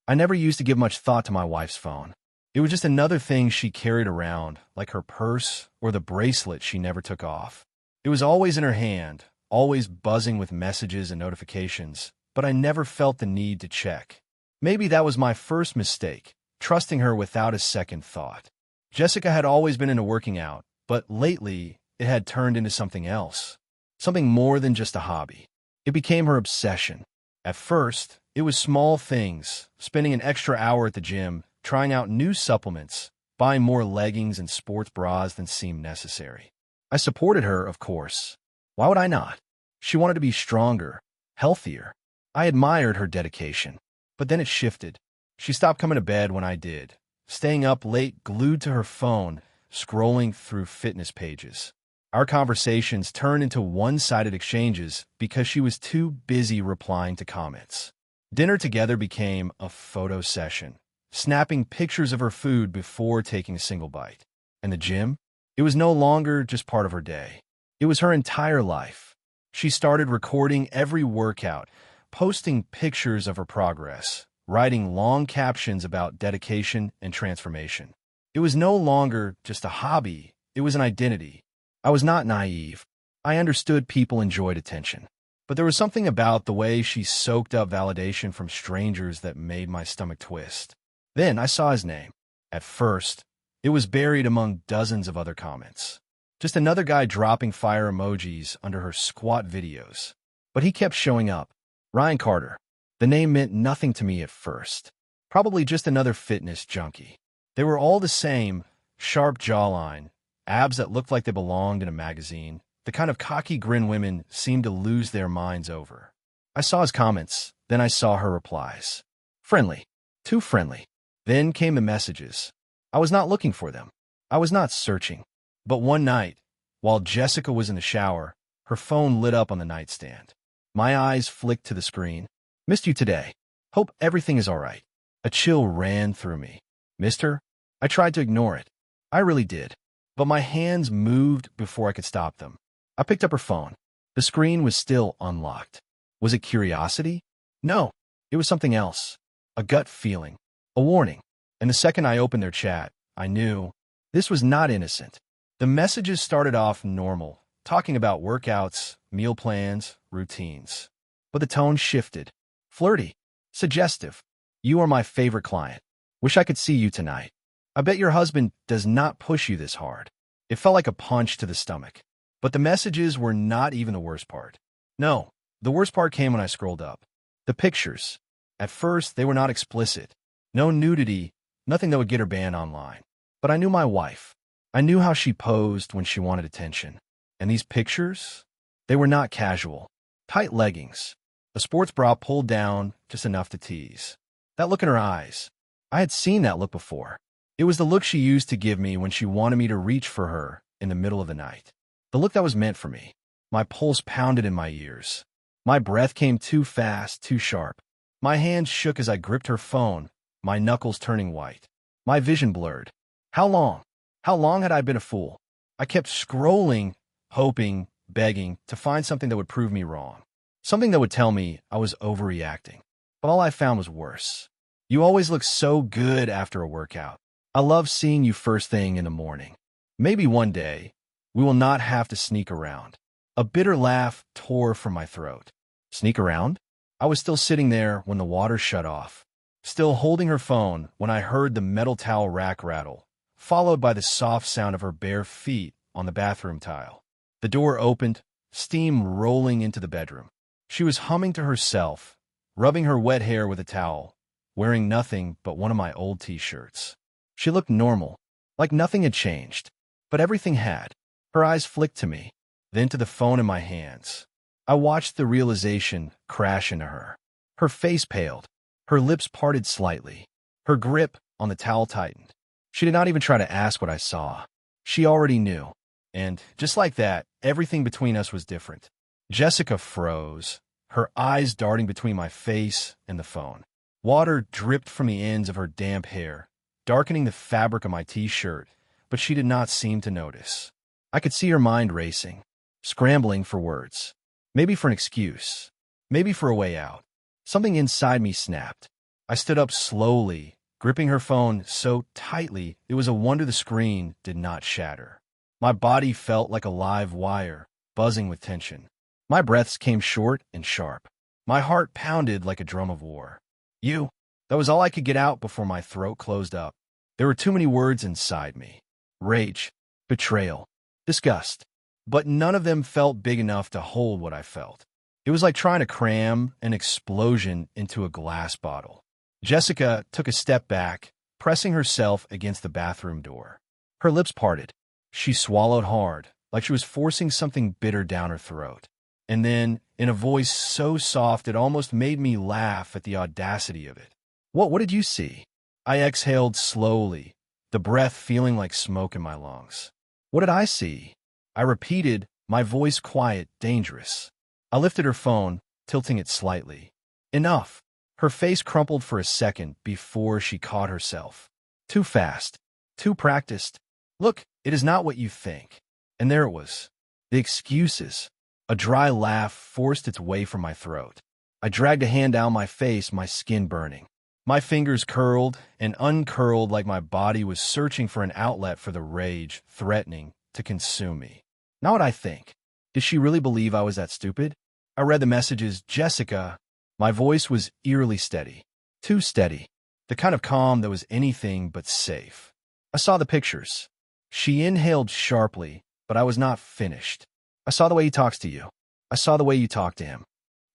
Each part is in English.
I never used to give much thought to my wife's phone. It was just another thing she carried around, like her purse or the bracelet she never took off. It was always in her hand, always buzzing with messages and notifications, but I never felt the need to check. Maybe that was my first mistake, trusting her without a second thought. Jessica had always been into working out, but lately it had turned into something else, something more than just a hobby. It became her obsession. At first, it was small things, spending an extra hour at the gym, trying out new supplements, buying more leggings and sports bras than seemed necessary. I supported her, of course. Why would I not? She wanted to be stronger, healthier. I admired her dedication. But then it shifted. She stopped coming to bed when I did, staying up late, glued to her phone, scrolling through fitness pages. Our conversations turned into one-sided exchanges because she was too busy replying to comments. Dinner together became a photo session, snapping pictures of her food before taking a single bite. And the gym? It was no longer just part of her day. It was her entire life. She started recording every workout, posting pictures of her progress, writing long captions about dedication and transformation. It was no longer just a hobby, it was an identity. I was not naive. I understood people enjoyed attention. But there was something about the way she soaked up validation from strangers that made my stomach twist. Then I saw his name. At first, it was buried among dozens of other comments. Just another guy dropping fire emojis under her squat videos. But he kept showing up. Ryan Carter. The name meant nothing to me at first. Probably just another fitness junkie. They were all the same, sharp jawline, abs that looked like they belonged in a magazine, the kind of cocky grin women seemed to lose their minds over. I saw his comments, then I saw her replies. Friendly. Too friendly. Then came the messages. I was not looking for them. I was not searching. But one night, while Jessica was in the shower, her phone lit up on the nightstand. My eyes flicked to the screen. Missed you today. Hope everything is all right. A chill ran through me. Missed her? I tried to ignore it. I really did. But my hands moved before I could stop them. I picked up her phone. The screen was still unlocked. Was it curiosity? No, it was something else. A gut feeling. A warning. And the second I opened their chat, I knew this was not innocent. The messages started off normal, talking about workouts, meal plans, routines. But the tone shifted. Flirty. Suggestive. You are my favorite client. Wish I could see you tonight. I bet your husband does not push you this hard. It felt like a punch to the stomach. But the messages were not even the worst part. No, the worst part came when I scrolled up. The pictures. At first, they were not explicit. No nudity, nothing that would get her banned online. But I knew my wife. I knew how she posed when she wanted attention. And these pictures? They were not casual. Tight leggings. A sports bra pulled down just enough to tease. That look in her eyes. I had seen that look before. It was the look she used to give me when she wanted me to reach for her in the middle of the night. The look that was meant for me. My pulse pounded in my ears. My breath came too fast, too sharp. My hands shook as I gripped her phone, my knuckles turning white. My vision blurred. How long? How long had I been a fool? I kept scrolling, hoping, begging to find something that would prove me wrong. Something that would tell me I was overreacting. But all I found was worse. You always look so good after a workout. I love seeing you first thing in the morning. Maybe one day, we will not have to sneak around. A bitter laugh tore from my throat. Sneak around? I was still sitting there when the water shut off, still holding her phone when I heard the metal towel rack rattle, followed by the soft sound of her bare feet on the bathroom tile. The door opened, steam rolling into the bedroom. She was humming to herself, rubbing her wet hair with a towel, wearing nothing but one of my old t-shirts. She looked normal, like nothing had changed, but everything had. Her eyes flicked to me, then to the phone in my hands. I watched the realization crash into her. Her face paled, her lips parted slightly, her grip on the towel tightened. She did not even try to ask what I saw. She already knew, and just like that, everything between us was different. Jessica froze, her eyes darting between my face and the phone. Water dripped from the ends of her damp hair, darkening the fabric of my t-shirt, but she did not seem to notice. I could see her mind racing, scrambling for words. Maybe for an excuse. Maybe for a way out. Something inside me snapped. I stood up slowly, gripping her phone so tightly it was a wonder the screen did not shatter. My body felt like a live wire, buzzing with tension. My breaths came short and sharp. My heart pounded like a drum of war. You. That was all I could get out before my throat closed up. There were too many words inside me. Rage, betrayal, disgust. But none of them felt big enough to hold what I felt. It was like trying to cram an explosion into a glass bottle. Jessica took a step back, pressing herself against the bathroom door. Her lips parted. She swallowed hard, like she was forcing something bitter down her throat. And then, in a voice so soft it almost made me laugh at the audacity of it. What did you see? I exhaled slowly, the breath feeling like smoke in my lungs. What did I see? I repeated, my voice quiet, dangerous. I lifted her phone, tilting it slightly. Enough. Her face crumpled for a second before she caught herself. Too fast. Too practiced. Look, it is not what you think. And there it was. The excuses. A dry laugh forced its way from my throat. I dragged a hand down my face, my skin burning. My fingers curled and uncurled like my body was searching for an outlet for the rage threatening to consume me. Not what I think. Did she really believe I was that stupid? I read the messages, Jessica. My voice was eerily steady. Too steady. The kind of calm that was anything but safe. I saw the pictures. She inhaled sharply, but I was not finished. I saw the way he talks to you. I saw the way you talk to him.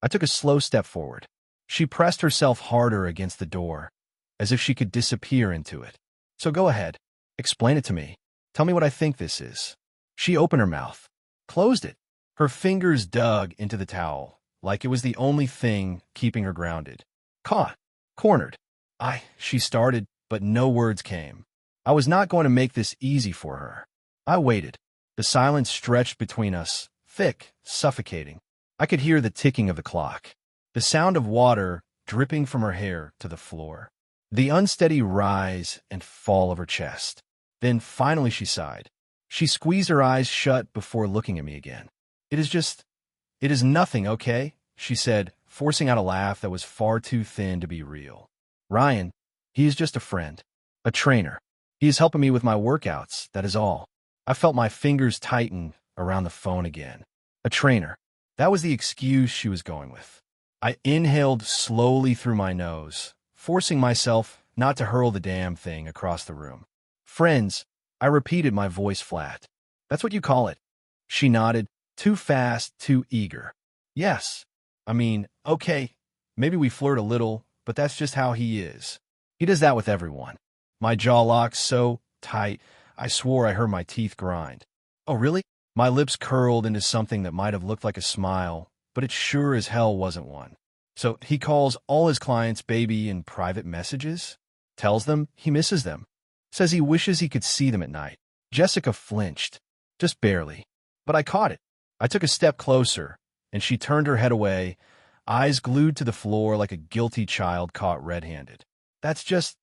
I took a slow step forward. She pressed herself harder against the door, as if she could disappear into it. So go ahead. Explain it to me. Tell me what I think this is. She opened her mouth, closed it. Her fingers dug into the towel, like it was the only thing keeping her grounded. Caught. Cornered. She started, but no words came. I was not going to make this easy for her. I waited. The silence stretched between us, thick, suffocating. I could hear the ticking of the clock, the sound of water dripping from her hair to the floor, the unsteady rise and fall of her chest. Then finally she sighed. She squeezed her eyes shut before looking at me again. It is nothing, okay? She said, forcing out a laugh that was far too thin to be real. Ryan, he is just a friend, a trainer. He is helping me with my workouts, that is all. I felt my fingers tighten around the phone again. A trainer. That was the excuse she was going with. I inhaled slowly through my nose, forcing myself not to hurl the damn thing across the room. Friends, I repeated, my voice flat. That's what you call it. She nodded, too fast, too eager. Yes. I mean, okay, maybe we flirt a little, but that's just how he is. He does that with everyone. My jaw locked so tight, I swore I heard my teeth grind. Oh, really? My lips curled into something that might have looked like a smile, but it sure as hell wasn't one. So he calls all his clients baby in private messages? Tells them he misses them. Says he wishes he could see them at night. Jessica flinched. Just barely. But I caught it. I took a step closer, and she turned her head away, eyes glued to the floor like a guilty child caught red-handed. That's just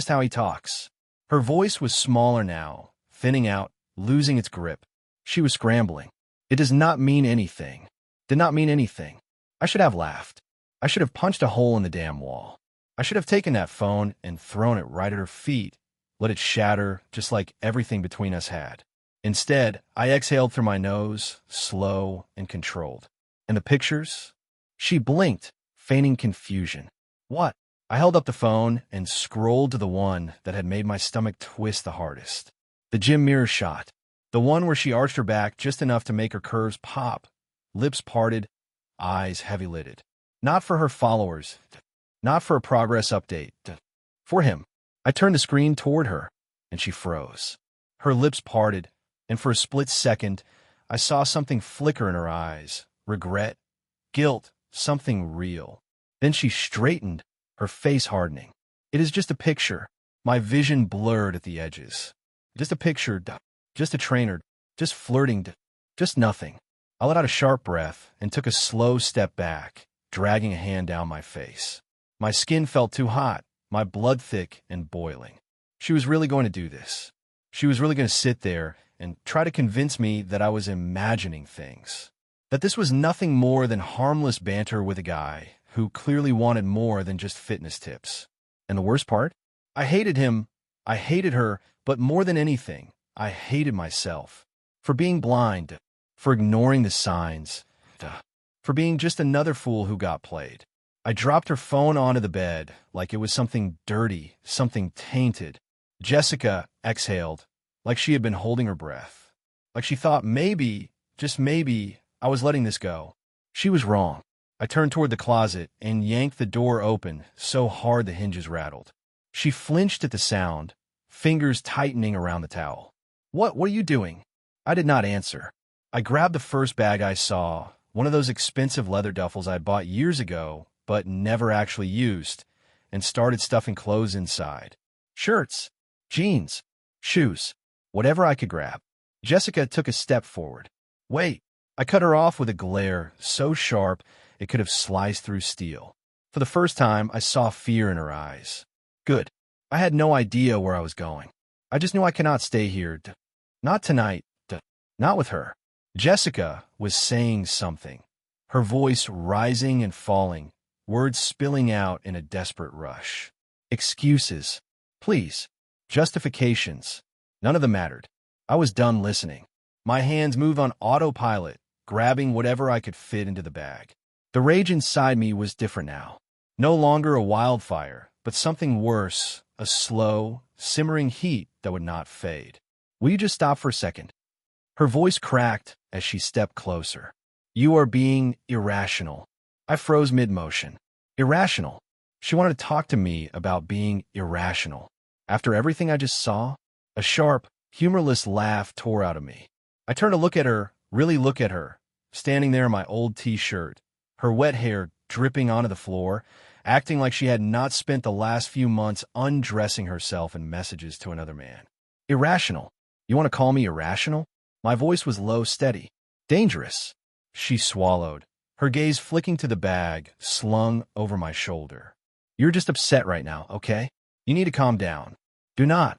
how he talks. Her voice was smaller now, thinning out, losing its grip. She was scrambling. It does not mean anything. Did not mean anything. I should have laughed. I should have punched a hole in the damn wall. I should have taken that phone and thrown it right at her feet, let it shatter just like everything between us had. Instead, I exhaled through my nose, slow and controlled. And the pictures? She blinked, feigning confusion. What? I held up the phone and scrolled to the one that had made my stomach twist the hardest. The gym mirror shot. The one where she arched her back just enough to make her curves pop, lips parted, eyes heavy-lidded. Not for her followers, not for a progress update, for him. I turned the screen toward her, and she froze. Her lips parted, and for a split second, I saw something flicker in her eyes. Regret, guilt, something real. Then she straightened, her face hardening. It is just a picture. My vision blurred at the edges. Just a picture, just a trainer, just flirting, just nothing. I let out a sharp breath and took a slow step back, dragging a hand down my face. My skin felt too hot, my blood thick and boiling. She was really going to do this. She was really going to sit there and try to convince me that I was imagining things. That this was nothing more than harmless banter with a guy who clearly wanted more than just fitness tips. And the worst part? I hated him. I hated her, but more than anything, I hated myself. For being blind, for ignoring the signs, for being just another fool who got played. I dropped her phone onto the bed like it was something dirty, something tainted. Jessica exhaled, like she had been holding her breath. Like she thought maybe, just maybe, I was letting this go. She was wrong. I turned toward the closet and yanked the door open so hard the hinges rattled. She flinched at the sound, fingers tightening around the towel. What are you doing? I did not answer. I grabbed the first bag I saw, one of those expensive leather duffels I bought years ago, but never actually used, and started stuffing clothes inside. Shirts, jeans, shoes, whatever I could grab. Jessica took a step forward. Wait. I cut her off with a glare so sharp it could have sliced through steel. For the first time, I saw fear in her eyes. Good. I had no idea where I was going. I just knew I cannot stay here. Not tonight. Not with her. Jessica was saying something, her voice rising and falling, words spilling out in a desperate rush. Excuses. Please. Justifications. None of them mattered. I was done listening. My hands moved on autopilot, grabbing whatever I could fit into the bag. The rage inside me was different now. No longer a wildfire, but something worse, a slow, simmering heat that would not fade. Will you just stop for a second? Her voice cracked as she stepped closer. You are being irrational. I froze mid-motion. Irrational. She wanted to talk to me about being irrational. After everything I just saw, a sharp, humorless laugh tore out of me. I turned to look at her, really look at her, standing there in my old t-shirt, her wet hair dripping onto the floor, acting like she had not spent the last few months undressing herself in messages to another man. Irrational. You want to call me irrational? My voice was low, steady. Dangerous. She swallowed, her gaze flicking to the bag slung over my shoulder. You're just upset right now, okay? You need to calm down. Do not.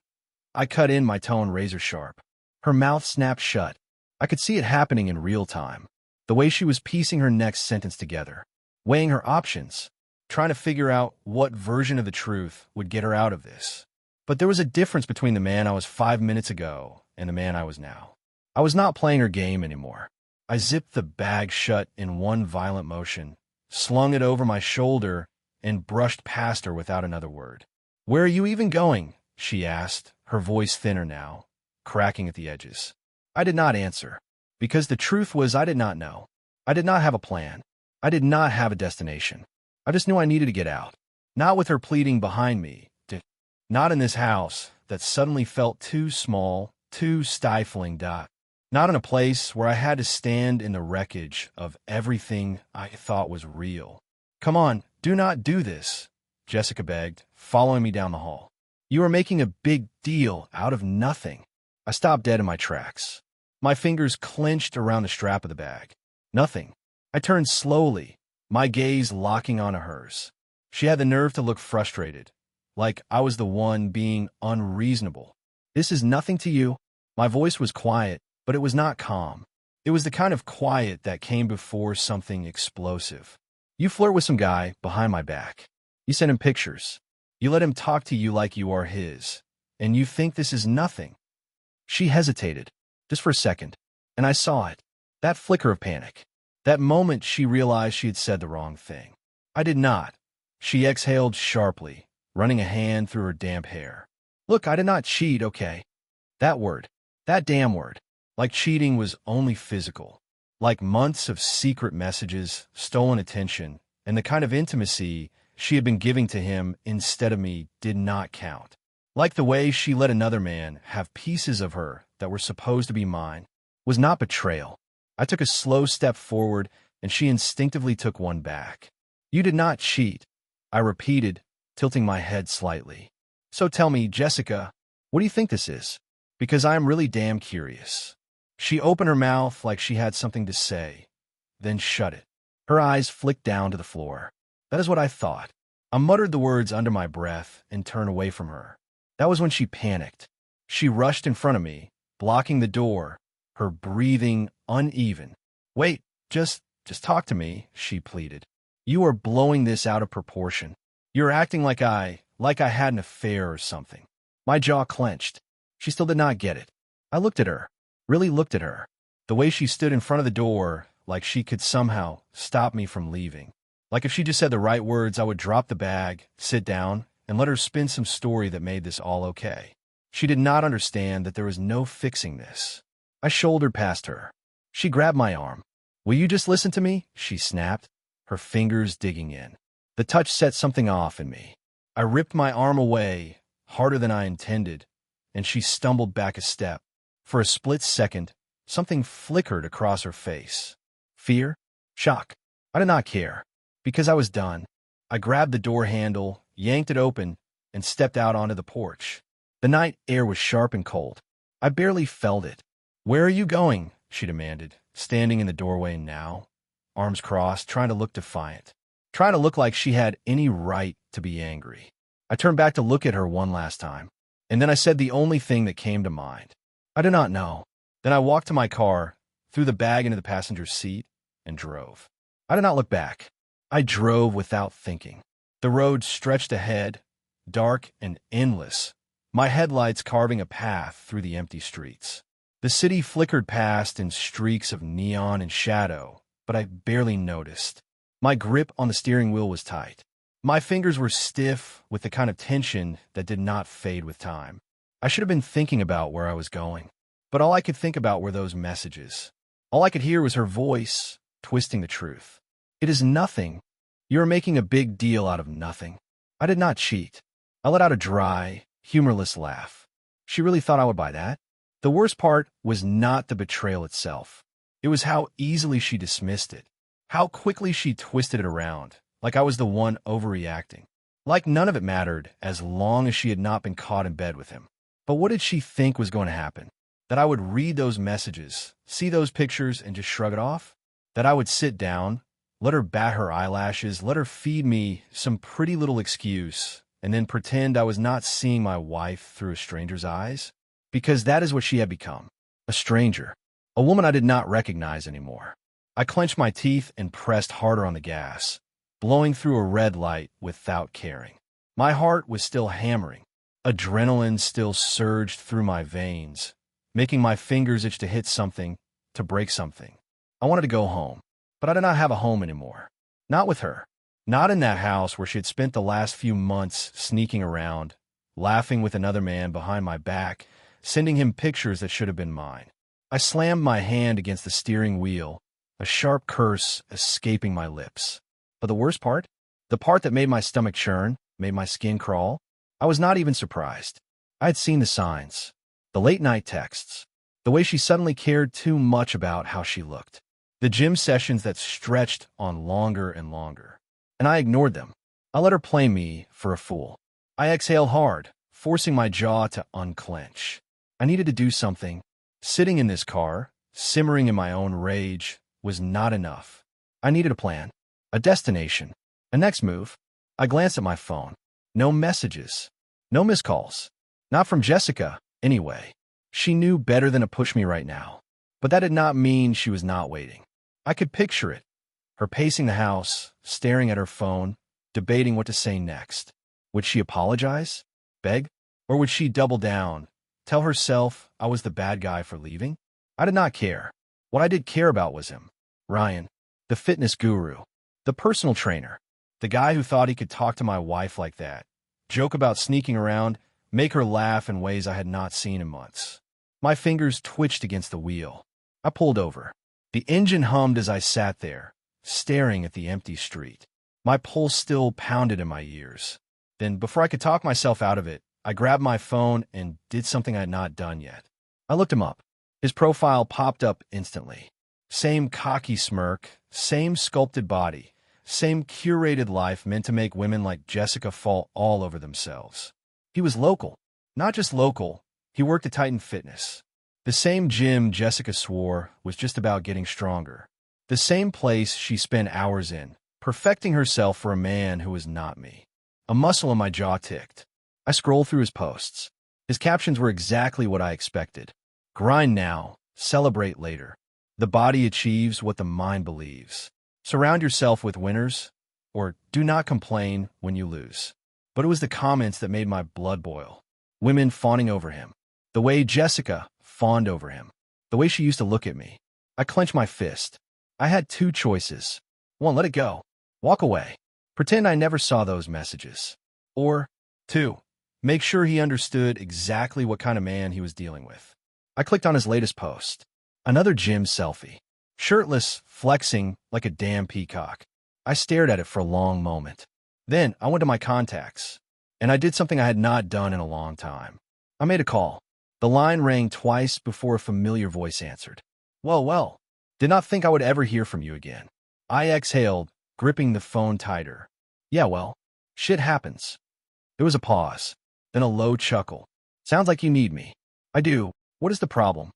I cut in, my tone razor sharp. Her mouth snapped shut. I could see it happening in real time. The way she was piecing her next sentence together, weighing her options, trying to figure out what version of the truth would get her out of this. But there was a difference between the man I was 5 minutes ago and the man I was now. I was not playing her game anymore. I zipped the bag shut in one violent motion, slung it over my shoulder, and brushed past her without another word. Where are you even going? She asked, her voice thinner now, cracking at the edges. I did not answer, because the truth was I did not know. I did not have a plan. I did not have a destination. I just knew I needed to get out. Not with her pleading behind me. Not in this house that suddenly felt too small, too stifling. Not in a place where I had to stand in the wreckage of everything I thought was real. Come on, do not do this, Jessica begged, following me down the hall. You are making a big deal out of nothing. I stopped dead in my tracks. My fingers clenched around the strap of the bag. Nothing. I turned slowly, my gaze locking onto hers. She had the nerve to look frustrated, like I was the one being unreasonable. This is nothing to you. My voice was quiet, but it was not calm. It was the kind of quiet that came before something explosive. You flirt with some guy behind my back. You send him pictures. You let him talk to you like you are his, and you think this is nothing. She hesitated, just for a second, and I saw it. That flicker of panic. That moment she realized she had said the wrong thing. I did not. She exhaled sharply, running a hand through her damp hair. Look, I did not cheat, okay? That word. That damn word. Like cheating was only physical. Like months of secret messages, stolen attention, and the kind of intimacy she had been giving to him instead of me did not count. Like the way she let another man have pieces of her that were supposed to be mine was not betrayal. I took a slow step forward, and she instinctively took one back. You did not cheat, I repeated, tilting my head slightly. So tell me, Jessica, what do you think this is? Because I am really damn curious. She opened her mouth like she had something to say, then shut it. Her eyes flicked down to the floor. That is what I thought. I muttered the words under my breath and turned away from her. That was when she panicked. She rushed in front of me, blocking the door, her breathing uneven. Wait, just talk to me, she pleaded. You are blowing this out of proportion. You're acting like I like I had an affair or something. My jaw clenched. She still did not get it. I looked at her, really looked at her. The way she stood in front of the door, like she could somehow stop me from leaving. Like if she just said the right words, I would drop the bag, sit down, and let her spin some story that made this all okay. She did not understand that there was no fixing this. I shouldered past her. She grabbed my arm. "Will you just listen to me?" she snapped, her fingers digging in. The touch set something off in me. I ripped my arm away, harder than I intended, and she stumbled back a step. For a split second, something flickered across her face. Fear? Shock? I did not care, because I was done. I grabbed the door handle, yanked it open, and stepped out onto the porch. The night air was sharp and cold. I barely felt it. "Where are you going?" she demanded, standing in the doorway now, arms crossed, trying to look defiant, trying to look like she had any right to be angry. I turned back to look at her one last time, and then I said the only thing that came to mind. "I do not know." Then I walked to my car, threw the bag into the passenger seat, and drove. I did not look back. I drove without thinking. The road stretched ahead, dark and endless, my headlights carving a path through the empty streets. The city flickered past in streaks of neon and shadow, but I barely noticed. My grip on the steering wheel was tight. My fingers were stiff with the kind of tension that did not fade with time. I should have been thinking about where I was going, but all I could think about were those messages. All I could hear was her voice, twisting the truth. "It is nothing. You are making a big deal out of nothing." I did not cheat. I let out a dry, humorless laugh. She really thought I would buy that? The worst part was not the betrayal itself. It was how easily she dismissed it, how quickly she twisted it around, like I was the one overreacting. Like none of it mattered as long as she had not been caught in bed with him. But what did she think was going to happen? That I would read those messages, see those pictures, and just shrug it off? That I would sit down, let her bat her eyelashes, let her feed me some pretty little excuse, and then pretend I was not seeing my wife through a stranger's eyes? Because that is what she had become. A stranger. A woman I did not recognize anymore. I clenched my teeth and pressed harder on the gas, blowing through a red light without caring. My heart was still hammering. Adrenaline still surged through my veins, making my fingers itch to hit something, to break something. I wanted to go home, but I did not have a home anymore. Not with her. Not in that house where she had spent the last few months sneaking around, laughing with another man behind my back, sending him pictures that should have been mine. I slammed my hand against the steering wheel, a sharp curse escaping my lips. But the worst part? The part that made my stomach churn, made my skin crawl? I was not even surprised. I had seen the signs. The late-night texts. The way she suddenly cared too much about how she looked. The gym sessions that stretched on longer and longer. And I ignored them. I let her play me for a fool. I exhaled hard, forcing my jaw to unclench. I needed to do something. Sitting in this car, simmering in my own rage, was not enough. I needed a plan, a destination, a next move. I glanced at my phone. No messages. No missed calls. Not from Jessica, anyway. She knew better than to push me right now. But that did not mean she was not waiting. I could picture it. Her pacing the house, staring at her phone, debating what to say next. Would she apologize? Beg? Or would she double down? Tell herself I was the bad guy for leaving? I did not care. What I did care about was him. Ryan, the fitness guru, the personal trainer, the guy who thought he could talk to my wife like that, joke about sneaking around, make her laugh in ways I had not seen in months. My fingers twitched against the wheel. I pulled over. The engine hummed as I sat there, staring at the empty street. My pulse still pounded in my ears. Then, before I could talk myself out of it, I grabbed my phone and did something I had not done yet. I looked him up. His profile popped up instantly. Same cocky smirk, same sculpted body, same curated life meant to make women like Jessica fall all over themselves. He was local. Not just local, he worked at Titan Fitness. The same gym Jessica swore was just about getting stronger. The same place she spent hours in, perfecting herself for a man who was not me. A muscle in my jaw ticked. I scrolled through his posts. His captions were exactly what I expected. Grind now, celebrate later. The body achieves what the mind believes. Surround yourself with winners, or do not complain when you lose. But it was the comments that made my blood boil. Women fawning over him. The way Jessica fawned over him. The way she used to look at me. I clenched my fist. I had two choices. One, let it go. Walk away. Pretend I never saw those messages. Or, two, make sure he understood exactly what kind of man he was dealing with. I clicked on his latest post. Another gym selfie. Shirtless, flexing like a damn peacock. I stared at it for a long moment. Then I went to my contacts, and I did something I had not done in a long time. I made a call. The line rang twice before a familiar voice answered. Well, did not think I would ever hear from you again. I exhaled, gripping the phone tighter. Yeah, well, shit happens. There was a pause, then a low chuckle. Sounds like you need me. I do. What is the problem?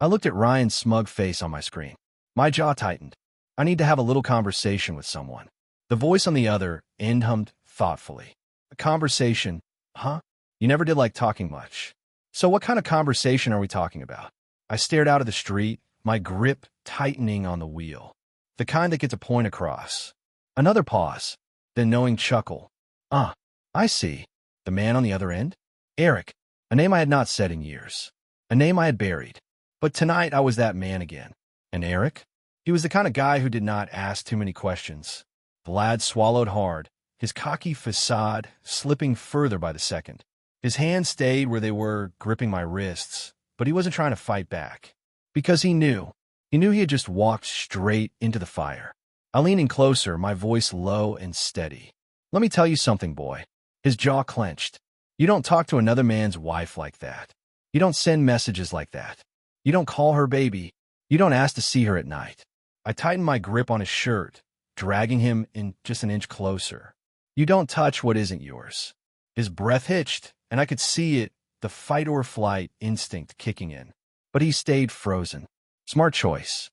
I looked at Ryan's smug face on my screen. My jaw tightened. I need to have a little conversation with someone. The voice on the other end hummed thoughtfully. A conversation? Huh? You never did like talking much. So what kind of conversation are we talking about? I stared out at the street, my grip tightening on the wheel. The kind that gets a point across. Another pause, then knowing chuckle. I see. The man on the other end? Eric, a name I had not said in years. A name I had buried. But tonight I was that man again. And Eric? He was the kind of guy who did not ask too many questions. Vlad swallowed hard, his cocky facade slipping further by the second. His hands stayed where they were, gripping my wrists, but he wasn't trying to fight back. Because he knew. He knew he had just walked straight into the fire. I leaned in closer, my voice low and steady. Let me tell you something, boy. His jaw clenched. You don't talk to another man's wife like that. You don't send messages like that. You don't call her baby. You don't ask to see her at night. I tightened my grip on his shirt, dragging him in just an inch closer. You don't touch what isn't yours. His breath hitched, and I could see it, the fight-or-flight instinct kicking in. But he stayed frozen. Smart choice.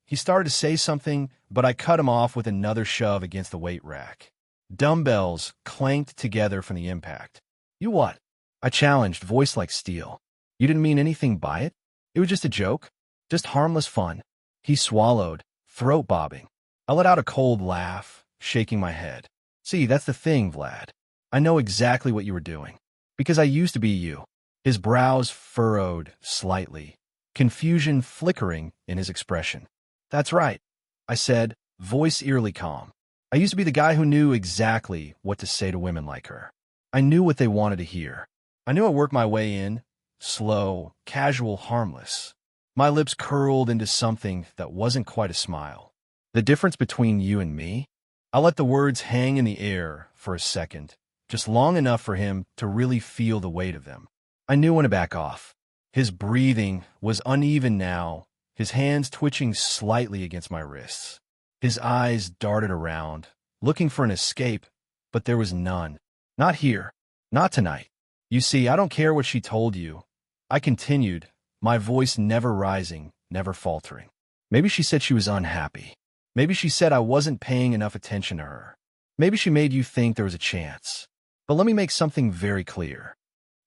He started to say something, but I cut him off with another shove against the weight rack. Dumbbells clanked together from the impact. You what? I challenged, voice like steel. You didn't mean anything by it? It was just a joke? Just harmless fun. He swallowed, throat bobbing. I let out a cold laugh, shaking my head. See, that's the thing, Vlad. I know exactly what you were doing. Because I used to be you. His brows furrowed slightly, confusion flickering in his expression. That's right, I said, voice eerily calm. I used to be the guy who knew exactly what to say to women like her. I knew what they wanted to hear. I knew I worked my way in, slow, casual, harmless. My lips curled into something that wasn't quite a smile. The difference between you and me? I let the words hang in the air for a second, just long enough for him to really feel the weight of them. I knew when to back off. His breathing was uneven now, his hands twitching slightly against my wrists. His eyes darted around, looking for an escape, but there was none. Not here. Not tonight. You see, I don't care what she told you. I continued, my voice never rising, never faltering. Maybe she said she was unhappy. Maybe she said I wasn't paying enough attention to her. Maybe she made you think there was a chance. But let me make something very clear.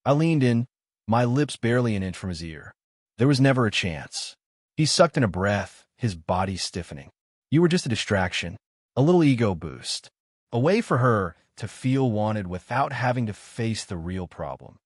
I leaned in, my lips barely an inch from his ear. There was never a chance. He sucked in a breath, his body stiffening. You were just a distraction, a little ego boost. A way for her to feel wanted without having to face the real problem.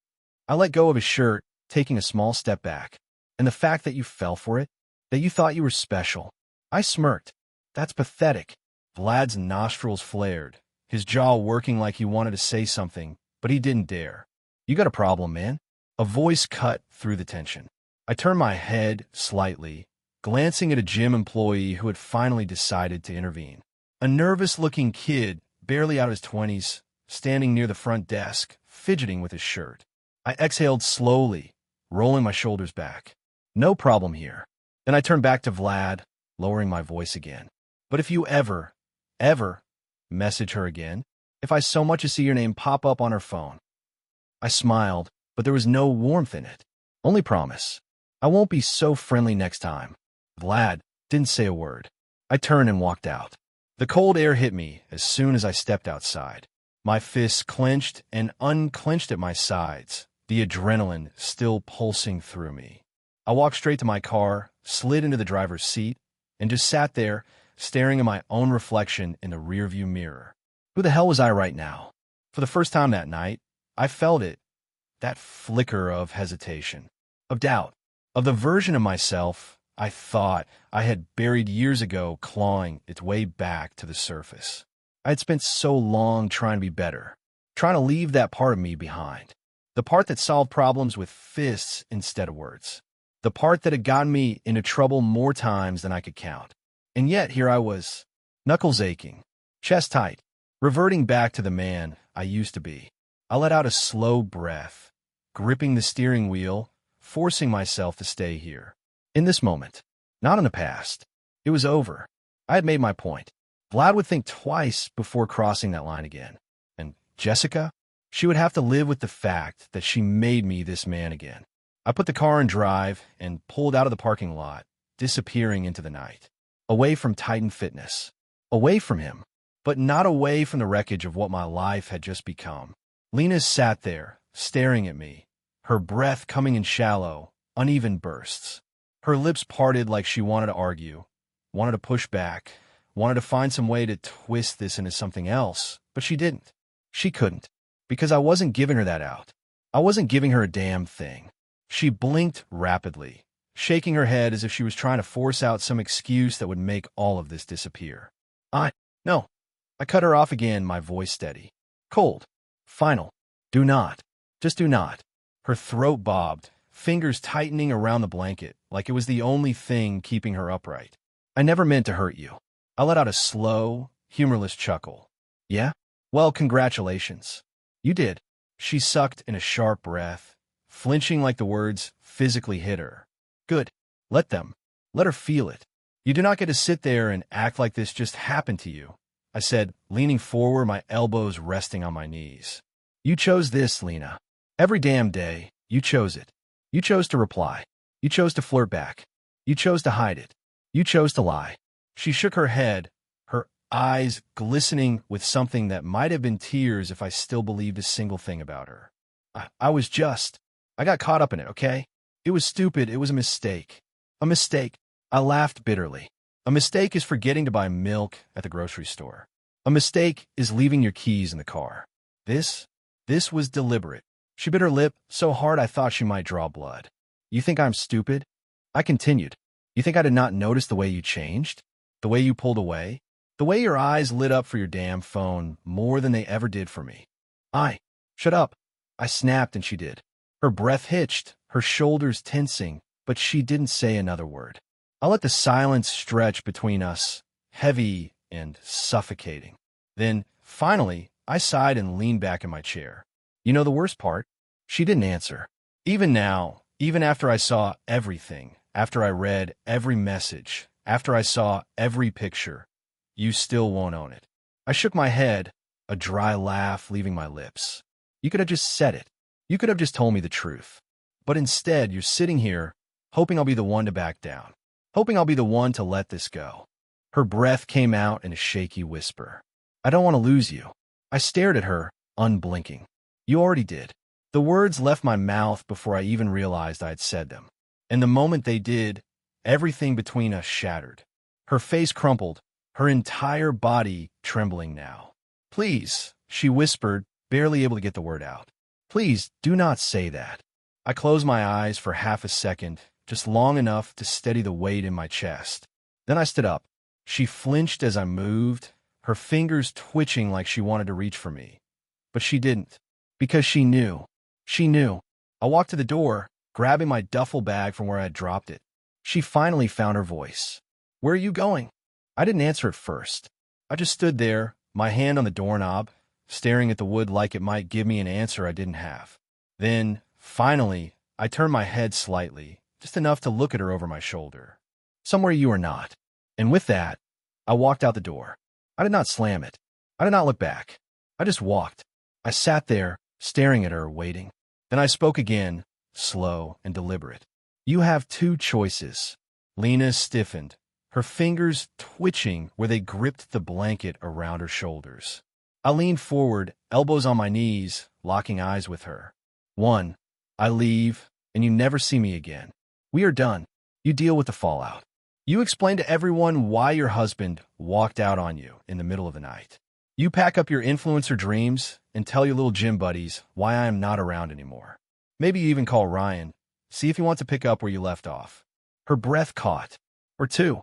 I let go of his shirt, taking a small step back. And the fact that you fell for it, that you thought you were special. I smirked. That's pathetic. Vlad's nostrils flared, his jaw working like he wanted to say something, but he didn't dare. You got a problem, man? A voice cut through the tension. I turned my head slightly, glancing at a gym employee who had finally decided to intervene. A nervous-looking kid, barely out of his 20s, standing near the front desk, fidgeting with his shirt. I exhaled slowly, rolling my shoulders back. No problem here. Then I turned back to Vlad, lowering my voice again. But if you ever message her again, if I so much as see your name pop up on her phone. I smiled, but there was no warmth in it. Only promise. I won't be so friendly next time. Vlad didn't say a word. I turned and walked out. The cold air hit me as soon as I stepped outside. My fists clenched and unclenched at my sides, the adrenaline still pulsing through me. I walked straight to my car, slid into the driver's seat, and just sat there, staring at my own reflection in the rearview mirror. Who the hell was I right now? For the first time that night, I felt it, that flicker of hesitation, of doubt, of the version of myself I thought I had buried years ago clawing its way back to the surface. I had spent so long trying to be better, trying to leave that part of me behind. The part that solved problems with fists instead of words. The part that had gotten me into trouble more times than I could count. And yet here I was, knuckles aching, chest tight, reverting back to the man I used to be. I let out a slow breath, gripping the steering wheel, forcing myself to stay here. In this moment, not in the past. It was over. I had made my point. Vlad would think twice before crossing that line again. And Jessica? She would have to live with the fact that she made me this man again. I put the car in drive and pulled out of the parking lot, disappearing into the night. Away from Titan Fitness. Away from him, but not away from the wreckage of what my life had just become. Lena sat there, staring at me, her breath coming in shallow, uneven bursts. Her lips parted like she wanted to argue, wanted to push back, wanted to find some way to twist this into something else, but she didn't. She couldn't, because I wasn't giving her that out. I wasn't giving her a damn thing. She blinked rapidly, shaking her head as if she was trying to force out some excuse that would make all of this disappear. No. I cut her off again, my voice steady. Cold. Final. Do not. Just do not. Her throat bobbed, fingers tightening around the blanket, like it was the only thing keeping her upright. I never meant to hurt you. I let out a slow, humorless chuckle. Yeah? Well, congratulations. You did. She sucked in a sharp breath, flinching like the words physically hit her. Good. Let them. Let her feel it. You do not get to sit there and act like this just happened to you, I said, leaning forward, my elbows resting on my knees. You chose this, Lena. Every damn day, you chose it. You chose to reply. You chose to flirt back. You chose to hide it. You chose to lie. She shook her head, her eyes glistening with something that might have been tears if I still believed a single thing about her. I got caught up in it, okay? It was stupid. It was a mistake. A mistake. I laughed bitterly. A mistake is forgetting to buy milk at the grocery store. A mistake is leaving your keys in the car. This was deliberate. She bit her lip so hard I thought she might draw blood. You think I'm stupid? I continued. You think I did not notice the way you changed? The way you pulled away? The way your eyes lit up for your damn phone more than they ever did for me? Shut up. I snapped and she did. Her breath hitched, her shoulders tensing, but she didn't say another word. I let the silence stretch between us, heavy and suffocating. Then, finally, I sighed and leaned back in my chair. You know the worst part? She didn't answer. Even now, even after I saw everything, after I read every message, after I saw every picture, you still won't own it. I shook my head, a dry laugh leaving my lips. You could have just said it. You could have just told me the truth. But instead, you're sitting here, hoping I'll be the one to back down. Hoping I'll be the one to let this go. Her breath came out in a shaky whisper. I don't want to lose you. I stared at her, unblinking. You already did. The words left my mouth before I even realized I had said them. And the moment they did, everything between us shattered. Her face crumpled, her entire body trembling now. Please, she whispered, barely able to get the word out. Please, do not say that. I closed my eyes for half a second, just long enough to steady the weight in my chest. Then I stood up. She flinched as I moved, her fingers twitching like she wanted to reach for me. But she didn't, because she knew. She knew. I walked to the door, grabbing my duffel bag from where I had dropped it. She finally found her voice. Where are you going? I didn't answer at first. I just stood there, my hand on the doorknob, staring at the wood like it might give me an answer I didn't have. Then, finally, I turned my head slightly, just enough to look at her over my shoulder. Somewhere you are not. And with that, I walked out the door. I did not slam it. I did not look back. I just walked. I sat there, staring at her, waiting. Then I spoke again, slow and deliberate. You have two choices. Lena stiffened, her fingers twitching where they gripped the blanket around her shoulders. I leaned forward, elbows on my knees, locking eyes with her. 1. I leave, and you never see me again. We are done. You deal with the fallout. You explain to everyone why your husband walked out on you in the middle of the night. You pack up your influencer dreams and tell your little gym buddies why I am not around anymore. Maybe you even call Ryan, see if he wants to pick up where you left off. Her breath caught. Or two.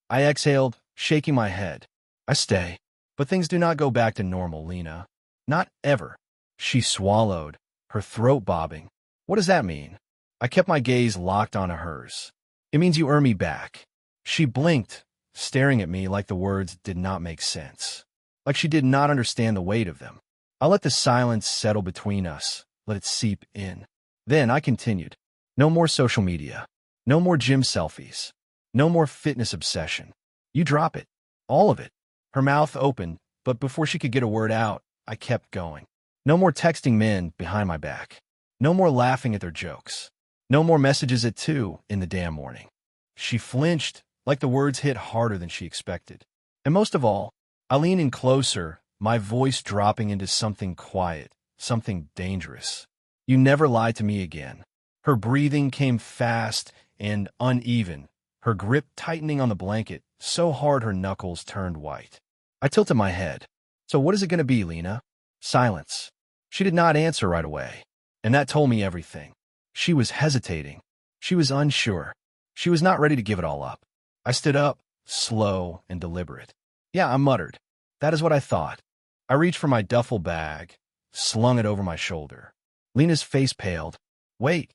I exhaled, shaking my head. I stay. But things do not go back to normal, Lena. Not ever. She swallowed, her throat bobbing. What does that mean? I kept my gaze locked onto hers. It means you earn me back. She blinked, staring at me like the words did not make sense. Like she did not understand the weight of them. I let the silence settle between us, let it seep in. Then I continued. No more social media. No more gym selfies. No more fitness obsession. You drop it. All of it. Her mouth opened, but before she could get a word out, I kept going. No more texting men behind my back. No more laughing at their jokes. No more messages at 2 in the damn morning. She flinched, like the words hit harder than she expected. And most of all, I leaned in closer, my voice dropping into something quiet, something dangerous. You never lied to me again. Her breathing came fast and uneven, her grip tightening on the blanket so hard her knuckles turned white. I tilted my head. So what is it going to be, Lena? Silence. She did not answer right away, and that told me everything. She was hesitating. She was unsure. She was not ready to give it all up. I stood up, slow and deliberate. Yeah, I muttered. That is what I thought. I reached for my duffel bag, slung it over my shoulder. Lena's face paled. Wait.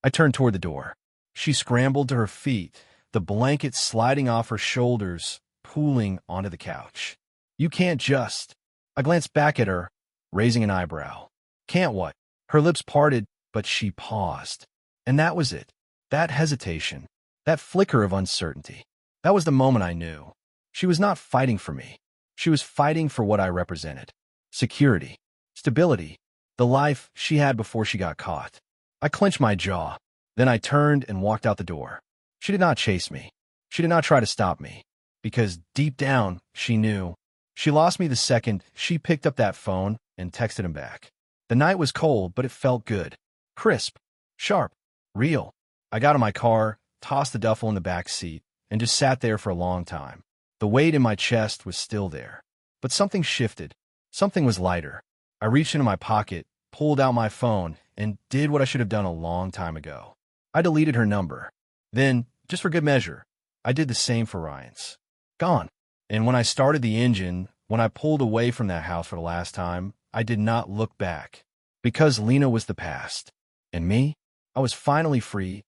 I turned toward the door. She scrambled to her feet, the blanket sliding off her shoulders, pooling onto the couch. You can't just... I glanced back at her, raising an eyebrow. Can't what? Her lips parted, but she paused. And that was it. That hesitation. That flicker of uncertainty. That was the moment I knew. She was not fighting for me. She was fighting for what I represented. Security. Stability. The life she had before she got caught. I clenched my jaw. Then I turned and walked out the door. She did not chase me. She did not try to stop me. Because deep down, she knew. She lost me the second she picked up that phone and texted him back. The night was cold, but it felt good. Crisp. Sharp. Real. I got in my car, tossed the duffel in the back seat, and just sat there for a long time. The weight in my chest was still there. But something shifted. Something was lighter. I reached into my pocket, pulled out my phone, and did what I should have done a long time ago. I deleted her number. Then, just for good measure, I did the same for Ryan's. Gone. And when I started the engine, when I pulled away from that house for the last time, I did not look back. Because Lena was the past. And me? I was finally free,